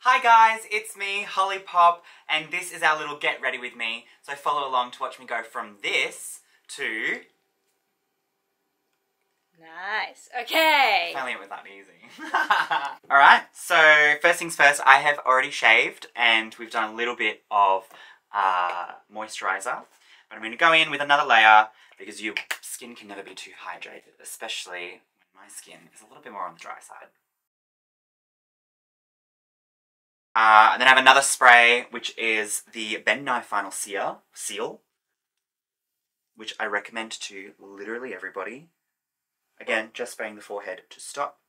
Hi guys, it's me, Holly Pop, and this is our little get ready with me. So follow along to watch me go from this to... Nice. Okay. Finally it was that easy. Alright, so first things first, I have already shaved and we've done a little bit of moisturiser. But I'm going to go in with another layer because your skin can never be too hydrated, especially when my skin is a little bit more on the dry side. And then I have another spray, which is the Ben Nye Final Seal, which I recommend to literally everybody. Again, just spraying the forehead to stop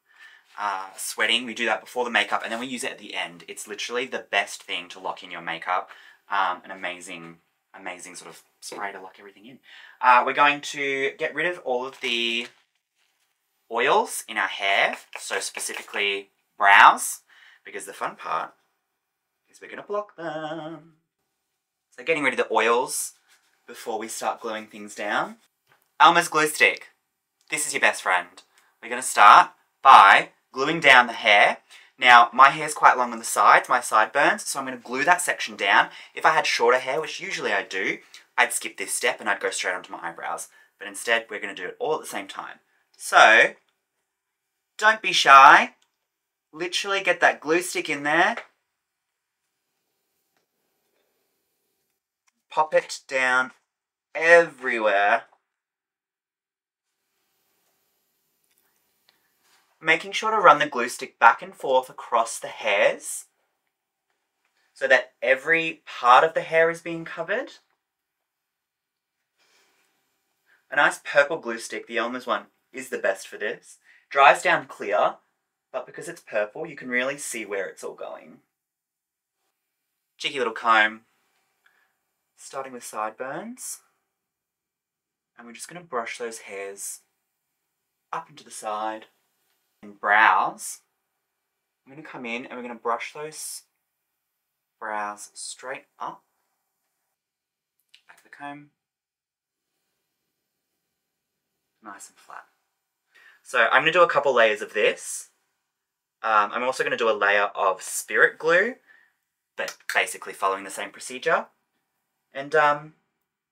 sweating. We do that before the makeup, and then we use it at the end. It's literally the best thing to lock in your makeup. An amazing sort of spray to lock everything in. We're going to get rid of all of the oils in our hair, so specifically brows, because the fun part is we're going to block them. So getting rid of the oils before we start gluing things down. Elmer's glue stick. This is your best friend. We're going to start by gluing down the hair. Now, my hair's quite long on the sides, my sideburns, so I'm going to glue that section down. If I had shorter hair, which usually I do, I'd skip this step and I'd go straight onto my eyebrows. But instead, we're going to do it all at the same time. So, don't be shy. Literally get that glue stick in there. Pop it down everywhere. Making sure to run the glue stick back and forth across the hairs so that every part of the hair is being covered. A nice purple glue stick, the Elmer's one, is the best for this. Dries down clear, but because it's purple, you can really see where it's all going. Cheeky little comb, starting with sideburns. And we're just going to brush those hairs up into the side. And brows, I'm going to come in and we're going to brush those brows straight up. Back of the comb. Nice and flat. So I'm going to do a couple layers of this. I'm also going to do a layer of spirit glue, but basically following the same procedure. And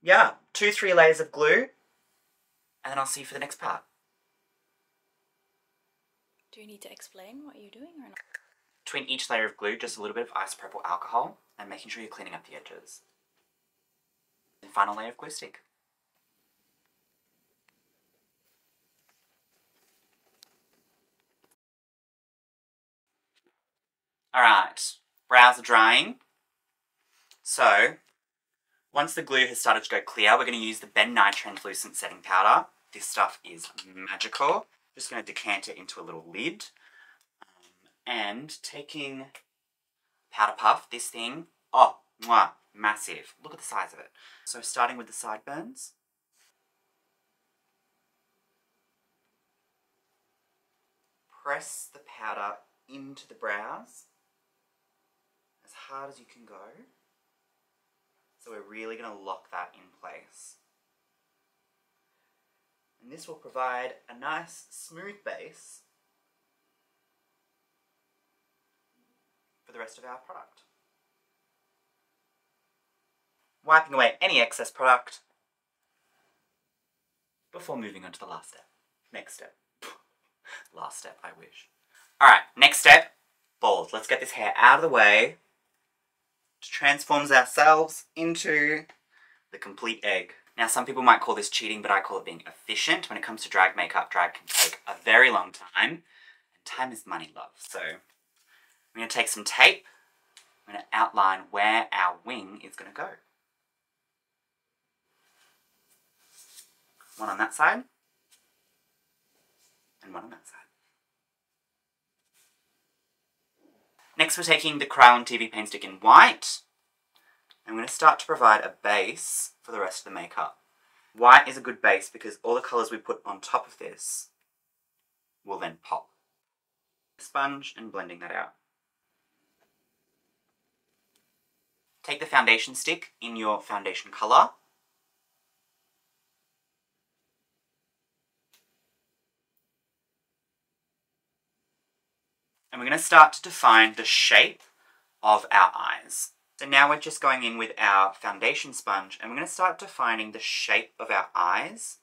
yeah, 2-3 layers of glue, and then I'll see you for the next part. Do you need to explain what you're doing or not? Between each layer of glue, just a little bit of isopropyl alcohol, and making sure you're cleaning up the edges. And final layer of glue stick. Alright, brows are drying. So, once the glue has started to go clear, we're going to use the Ben Nye Translucent Setting Powder. This stuff is magical. Just going to decant it into a little lid. And taking powder puff, this thing, oh, mwah, massive. Look at the size of it. So starting with the sideburns. Press the powder into the brows as hard as you can go. So we're really going to lock that in place. And this will provide a nice smooth base for the rest of our product. Wiping away any excess product before moving on to the last step. Next step. Last step, I wish. Alright, next step, balls. Let's get this hair out of the way. Which transforms ourselves into the complete egg. Now, some people might call this cheating, but I call it being efficient. When it comes to drag makeup, drag can take a very long time. And time is money, love. So, I'm going to take some tape. I'm going to outline where our wing is going to go. One on that side. And one on that side. Next, we're taking the Kryolan TV Paint Stick in white. I'm going to start to provide a base for the rest of the makeup. White is a good base because all the colours we put on top of this will then pop. Sponge and blending that out. Take the foundation stick in your foundation colour. And we're going to start to define the shape of our eyes. So now we're just going in with our foundation sponge and we're going to start defining the shape of our eyes.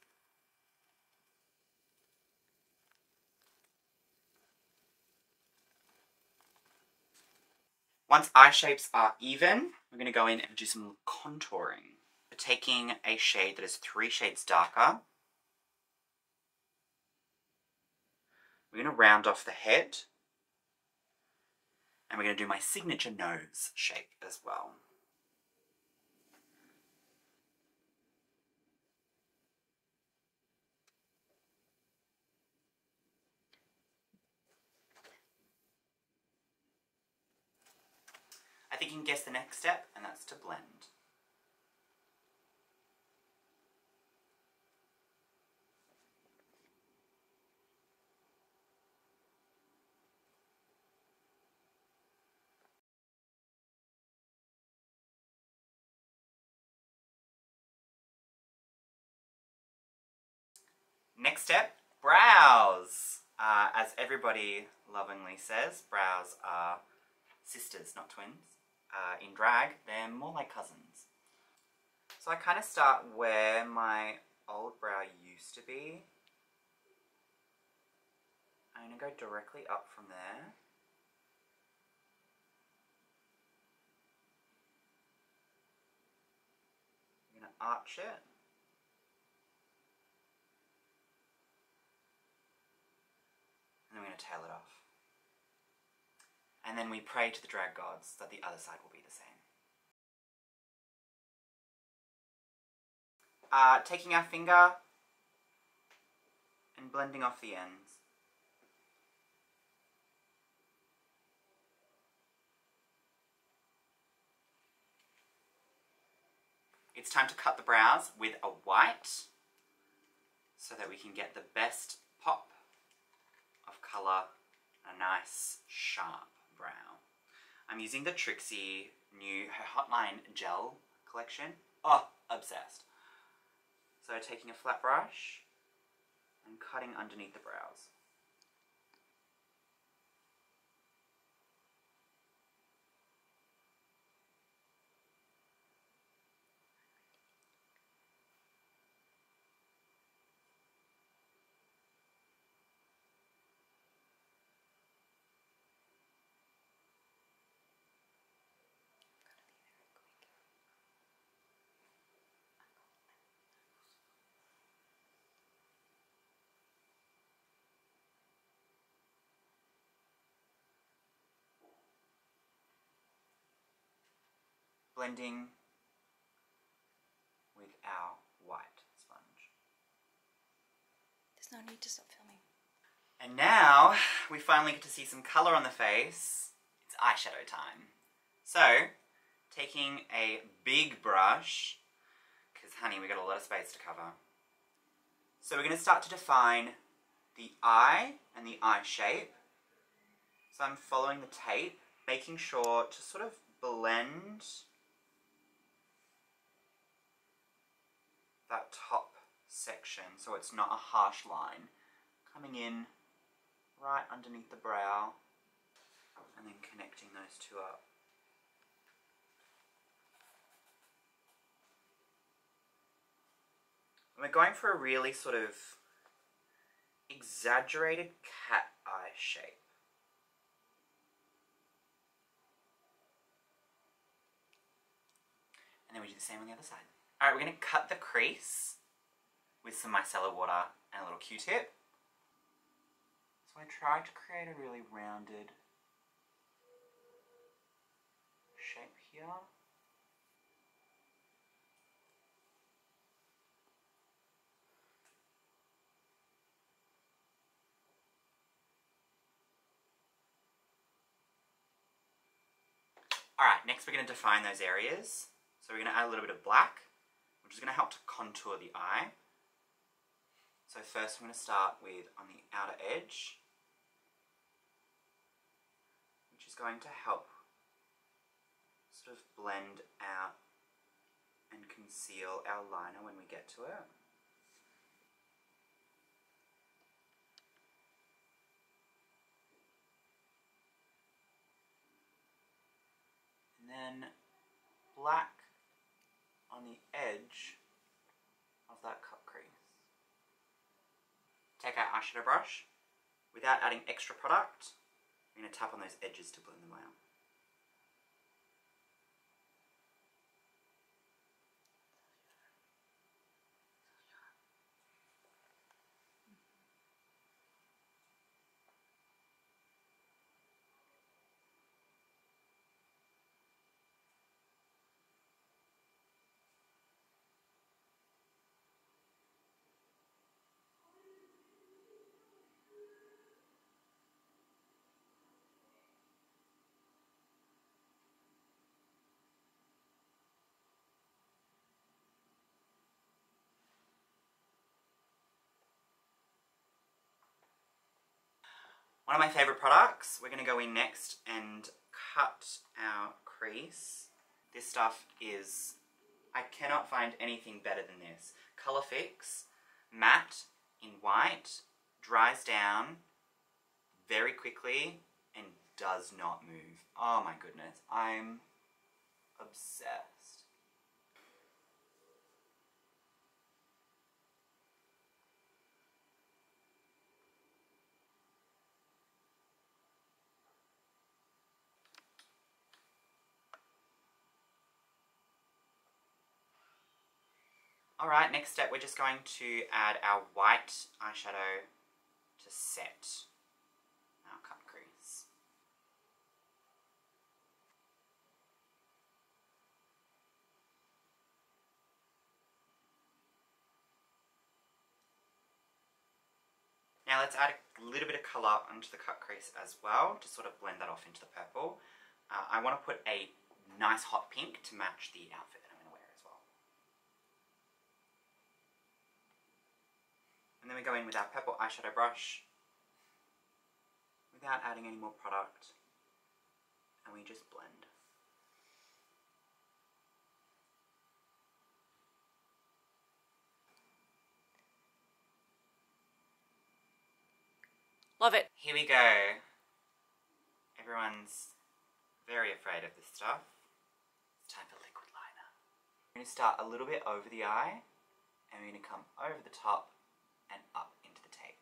Once eye shapes are even, we're going to go in and do some contouring. We're taking a shade that is 3 shades darker. We're going to round off the head. And we're going to do my signature nose shape as well. I think you can guess the next step, and that's to blend. Next step, brows. As everybody lovingly says, brows are sisters, not twins. In drag, they're more like cousins. So I kind of start where my old brow used to be. I'm going to go directly up from there. I'm going to arch it. And then we're going to tail it off. And then we pray to the drag gods that the other side will be the same. Taking our finger and blending off the ends. It's time to cut the brows with a white so that we can get the best pop of colour, a nice sharp brow. I'm using the Trixie new Her Hotline Gel collection. Oh, obsessed. So taking a flat brush and cutting underneath the brows. Blending with our white sponge. There's no need to stop filming. And now we finally get to see some colour on the face. It's eyeshadow time. So, taking a big brush, because honey, we got a lot of space to cover. So we're going to start to define the eye and the eye shape. So I'm following the tape, making sure to sort of blend that top section so it's not a harsh line. Coming in right underneath the brow and then connecting those two up. And we're going for a really sort of exaggerated cat eye shape. And then we do the same on the other side. Alright, we're going to cut the crease with some micellar water and a little Q-tip. So I tried to create a really rounded shape here. Alright, next we're going to define those areas. So we're going to add a little bit of black, which is going to help to contour the eye. So first I'm going to start with on the outer edge, which is going to help sort of blend out and conceal our liner when we get to it. then black on the edge of that cut crease. Take our eyeshadow brush. Without adding extra product, I'm going to tap on those edges to blend them out. One of my favourite products, we're going to go in next and cut our crease. This stuff is, I cannot find anything better than this. Colour Fix, matte in white, dries down very quickly and does not move. Oh my goodness, I'm obsessed. Alright, next step, we're just going to add our white eyeshadow to set our cut crease. Now let's add a little bit of colour onto the cut crease as well, to sort of blend that off into the purple. I want to put a nice hot pink to match the outfit that I'm going to wear as well. And then we go in with our purple eyeshadow brush, without adding any more product, and we just blend. Love it. Here we go. Everyone's very afraid of this stuff. It's time for liquid liner. We're going to start a little bit over the eye, and we're going to come over the top and up into the tape.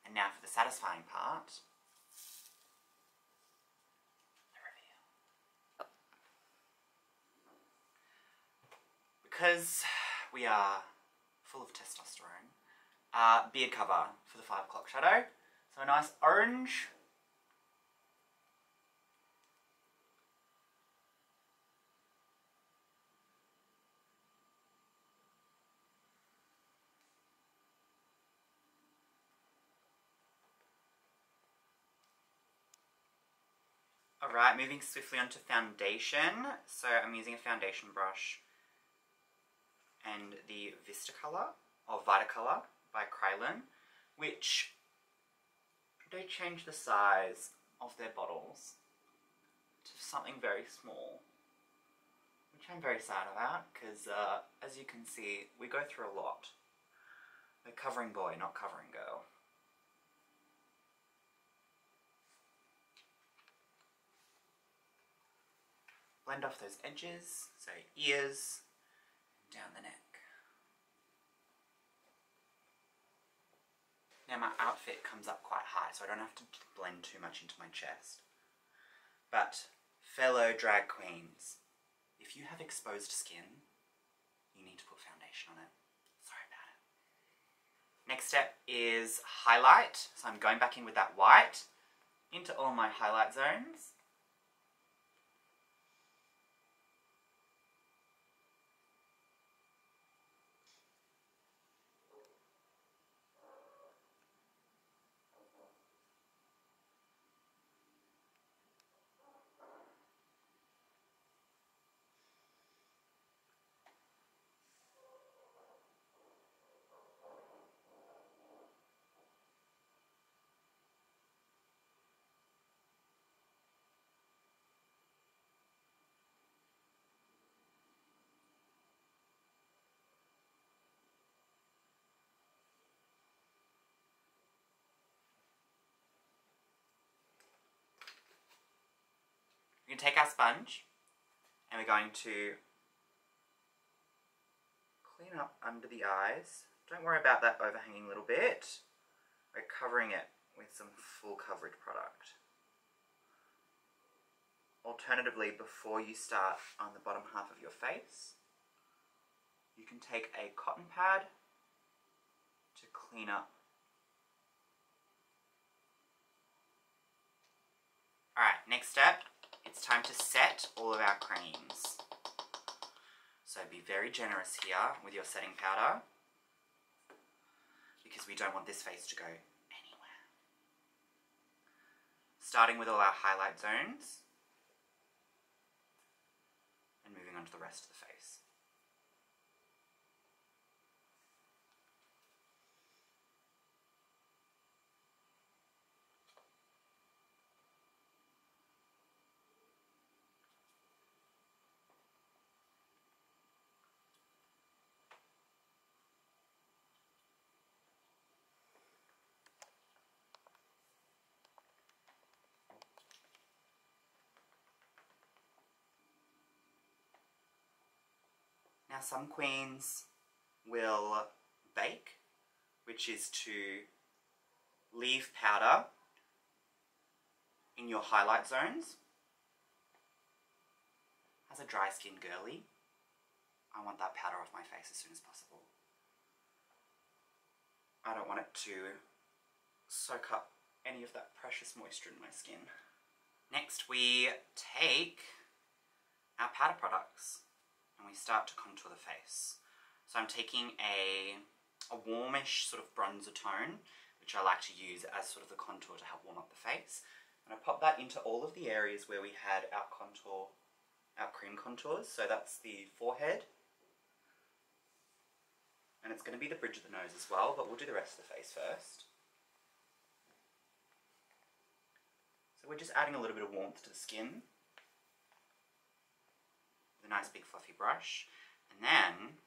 And now for the satisfying part, the reveal. Because we are full of testosterone, beard cover for the 5 o'clock shadow. So a nice orange. Alright, moving swiftly onto foundation. So I'm using a foundation brush and the Vista Colour, or Vitacolor by Krylon, which they changed the size of their bottles to something very small, which I'm very sad about, because as you can see, we go through a lot. We're covering boy, not covering girl. Blend off those edges, so ears, down the neck. Now my outfit comes up quite high, so I don't have to blend too much into my chest. But, fellow drag queens, if you have exposed skin, you need to put foundation on it. Sorry about it. Next step is highlight. So I'm going back in with that white into all my highlight zones. We're going to take our sponge and we're going to clean up under the eyes. Don't worry about that overhanging little bit. We're covering it with some full coverage product. Alternatively, before you start on the bottom half of your face, you can take a cotton pad to clean up. Alright, next step, it's time to set all of our creams. So be very generous here with your setting powder, because we don't want this face to go anywhere. Starting with all our highlight zones, and moving on to the rest of the face. Now some queens will bake, which is to leave powder in your highlight zones. As a dry skin girly, I want that powder off my face as soon as possible. I don't want it to soak up any of that precious moisture in my skin. Next we take our powder products and we start to contour the face. So I'm taking a warmish sort of bronzer tone, which I like to use as sort of the contour to help warm up the face. And I pop that into all of the areas where we had our contour, our cream contours. So that's the forehead. And it's going to be the bridge of the nose as well, but we'll do the rest of the face first. So we're just adding a little bit of warmth to the skin with a nice big fluffy brush. And then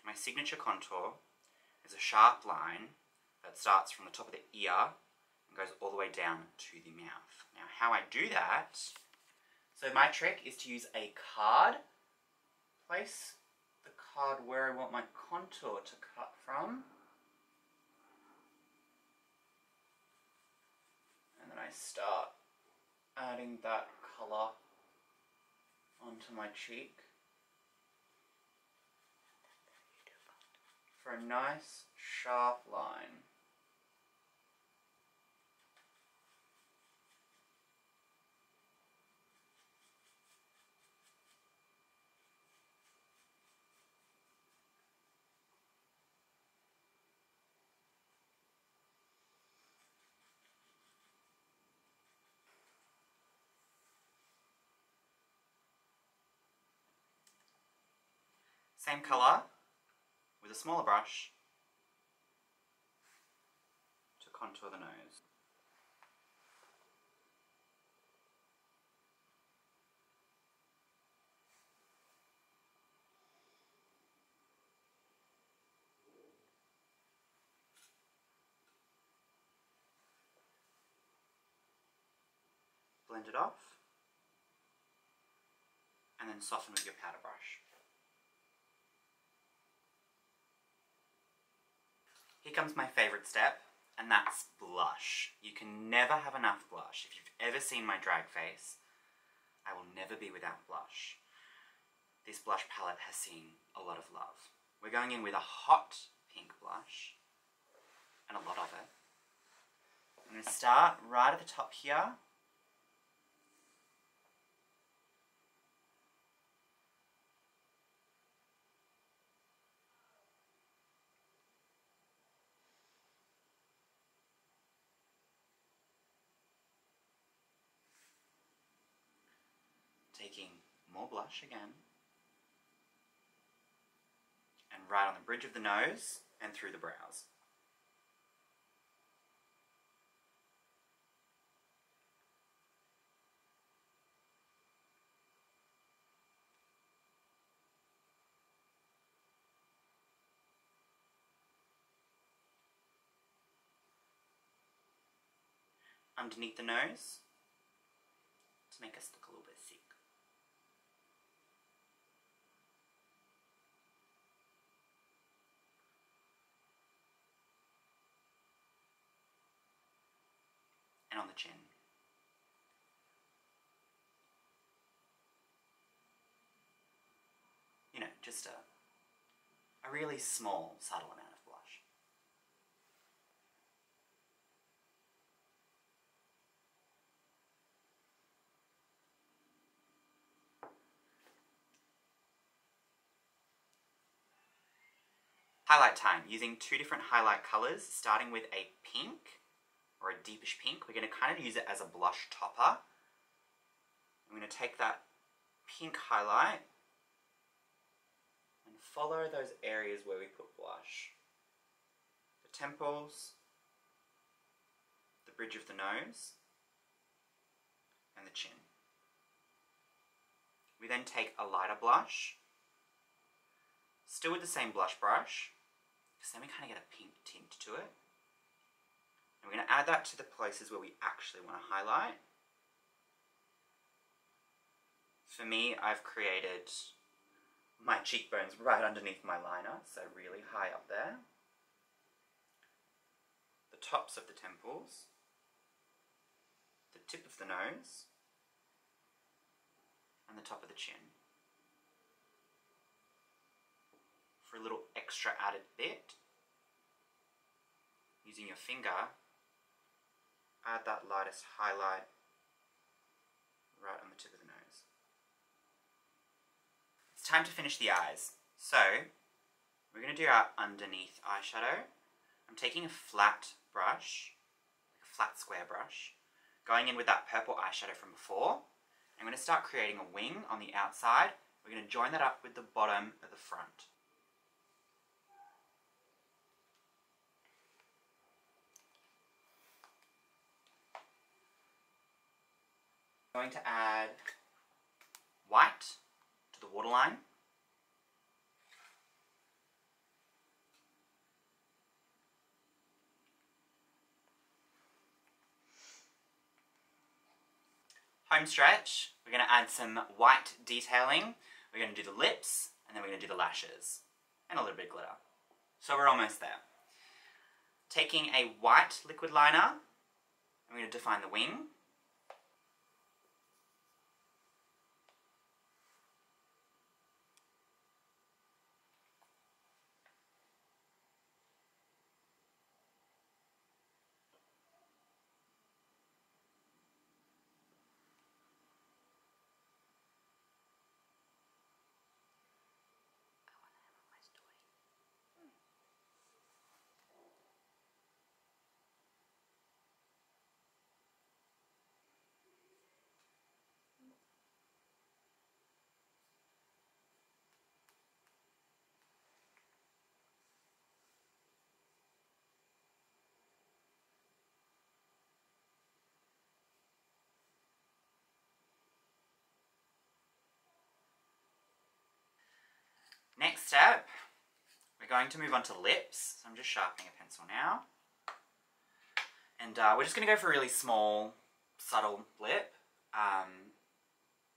my signature contour is a sharp line that starts from the top of the ear and goes all the way down to the mouth. Now how I do that, so my trick is to use a card, place the card where I want my contour to cut from, and then I start adding that colour onto my cheek for a nice sharp line. Same colour, with a smaller brush, to contour the nose. Blend it off, and then soften with your powder brush. Here comes my favourite step, and that's blush. You can never have enough blush. If you've ever seen my drag face, I will never be without blush. This blush palette has seen a lot of love. We're going in with a hot pink blush, and a lot of it. I'm going to start right at the top here. Taking more blush again, and right on the bridge of the nose and through the brows. Underneath the nose, to make us look a little bit sick. And on the chin. You know, just a really small, subtle amount of blush. Highlight time, using two different highlight colours, starting with a pink, or a deepish pink. We're going to kind of use it as a blush topper. I'm going to take that pink highlight and follow those areas where we put blush. The temples, the bridge of the nose, and the chin. We then take a lighter blush, still with the same blush brush, because then we kind of get a pink tint to it. And we're going to add that to the places where we actually want to highlight. For me, I've created my cheekbones right underneath my liner, so really high up there. The tops of the temples, the tip of the nose, and the top of the chin. For a little extra added bit, using your finger, add that lightest highlight right on the tip of the nose. It's time to finish the eyes. So, we're going to do our underneath eyeshadow. I'm taking a flat brush, a flat square brush, going in with that purple eyeshadow from before. I'm going to start creating a wing on the outside. We're going to join that up with the bottom of the front. I'm going to add white to the waterline. Home stretch, we're going to add some white detailing. We're going to do the lips, and then we're going to do the lashes, and a little bit of glitter. So we're almost there. Taking a white liquid liner, I'm going to define the wing. Next step, we're going to move on to lips. So I'm just sharpening a pencil now. And we're just going to go for a really small, subtle lip,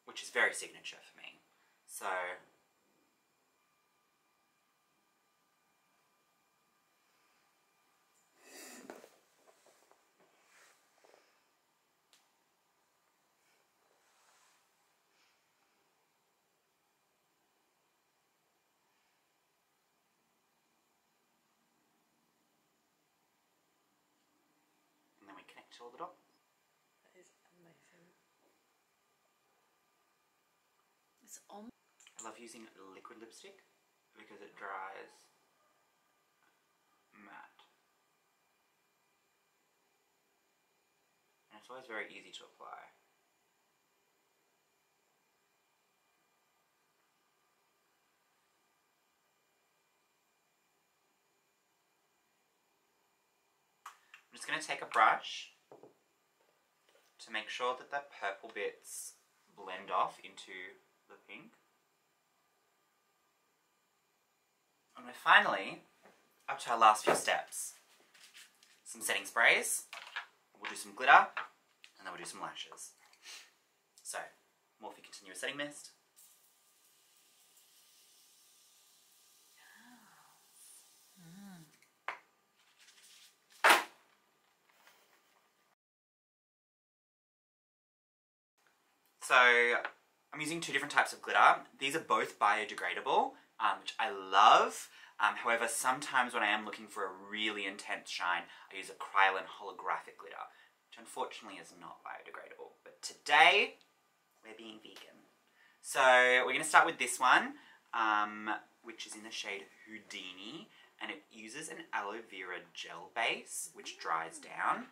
which is very signature for me. So, and then we connect to all the dots. That is amazing. It's on. I love using liquid lipstick because it dries matte. And it's always very easy to apply. I'm just going to take a brush to make sure that the purple bits blend off into the pink. And we're finally up to our last few steps. Some setting sprays, we'll do some glitter, and then we'll do some lashes. So, continuous setting mist. So I'm using two different types of glitter. These are both biodegradable, which I love. However, sometimes when I am looking for a really intense shine, I use a Kryolan holographic glitter, which unfortunately is not biodegradable. But today, we're being vegan. So we're going to start with this one, which is in the shade Houdini, and it uses an aloe vera gel base, which dries down.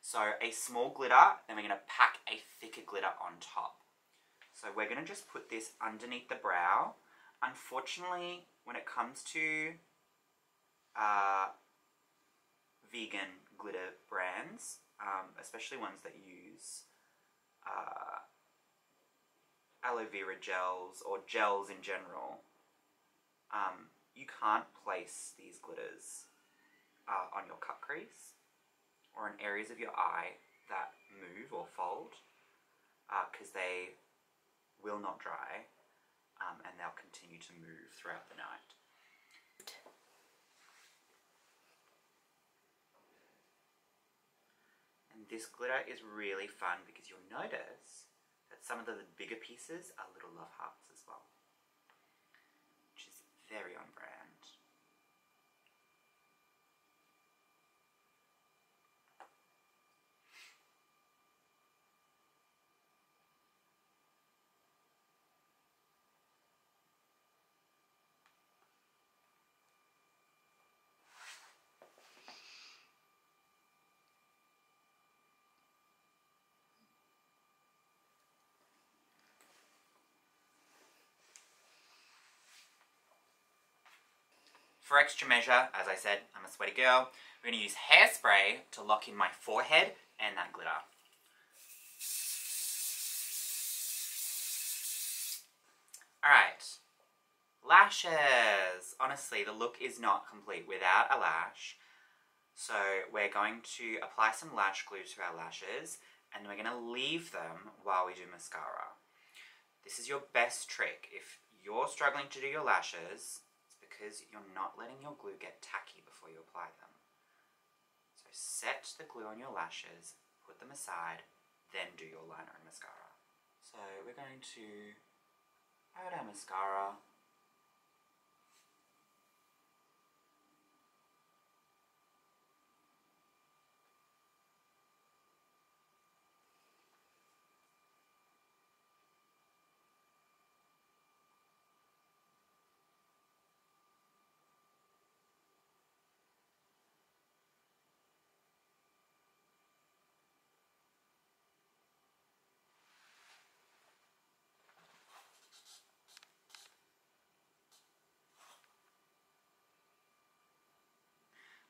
So a small glitter, then we're going to pack a thicker glitter on top. So we're going to just put this underneath the brow. Unfortunately, when it comes to vegan glitter brands, especially ones that use aloe vera gels or gels in general, you can't place these glitters on your cut crease or in areas of your eye that move or fold, because they will not dry, and they'll continue to move throughout the night. And this glitter is really fun because you'll notice that some of the bigger pieces are little love hearts as well, which is very on brand. For extra measure, as I said, I'm a sweaty girl, we're going to use hairspray to lock in my forehead and that glitter. Alright, lashes. Honestly, the look is not complete without a lash. So we're going to apply some lash glue to our lashes, and we're going to leave them while we do mascara. This is your best trick. If you're struggling to do your lashes, it's because you're not letting your glue get tacky before you apply them. So set the glue on your lashes, put them aside, then do your liner and mascara. So we're going to add our mascara.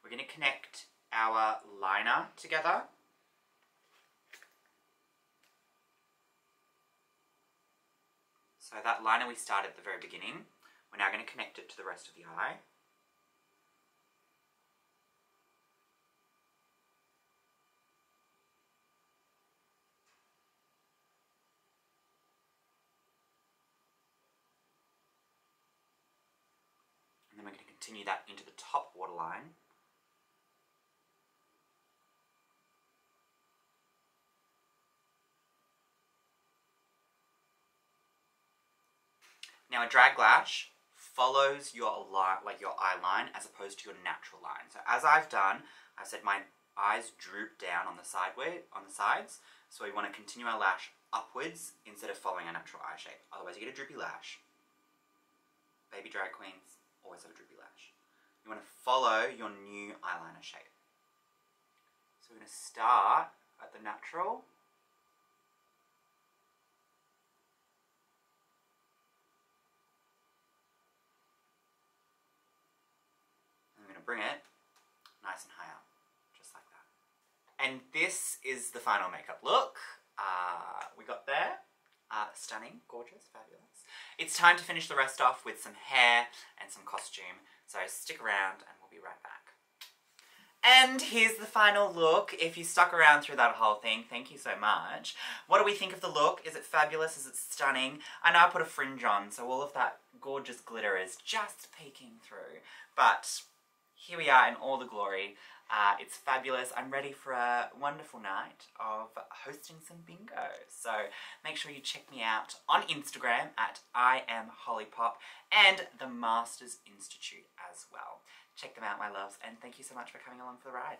We're going to connect our liner together. So that liner we started at the very beginning, we're now going to connect it to the rest of the eye. And then we're going to continue that into the top waterline. Now a drag lash follows your eye line as opposed to your natural line. So as I've done, I've said my eyes droop down on the sides. So we want to continue our lash upwards instead of following a natural eye shape. Otherwise you get a droopy lash. Baby drag queens always have a droopy lash. You want to follow your new eyeliner shape. So we're going to start at the natural. I'm going to bring it nice and high up, just like that. And this is the final makeup look. We got there. Stunning, gorgeous, fabulous. It's time to finish the rest off with some hair and some costume. So stick around and we'll be right back. And here's the final look. If you stuck around through that whole thing, thank you so much. What do we think of the look? Is it fabulous? Is it stunning? I know I put a fringe on, so all of that gorgeous glitter is just peeking through. But here we are in all the glory. It's fabulous. I'm ready for a wonderful night of hosting some bingo. So make sure you check me out on Instagram at IamHollyPop and the Masters Institute as well. Check them out, my loves, and thank you so much for coming along for the ride.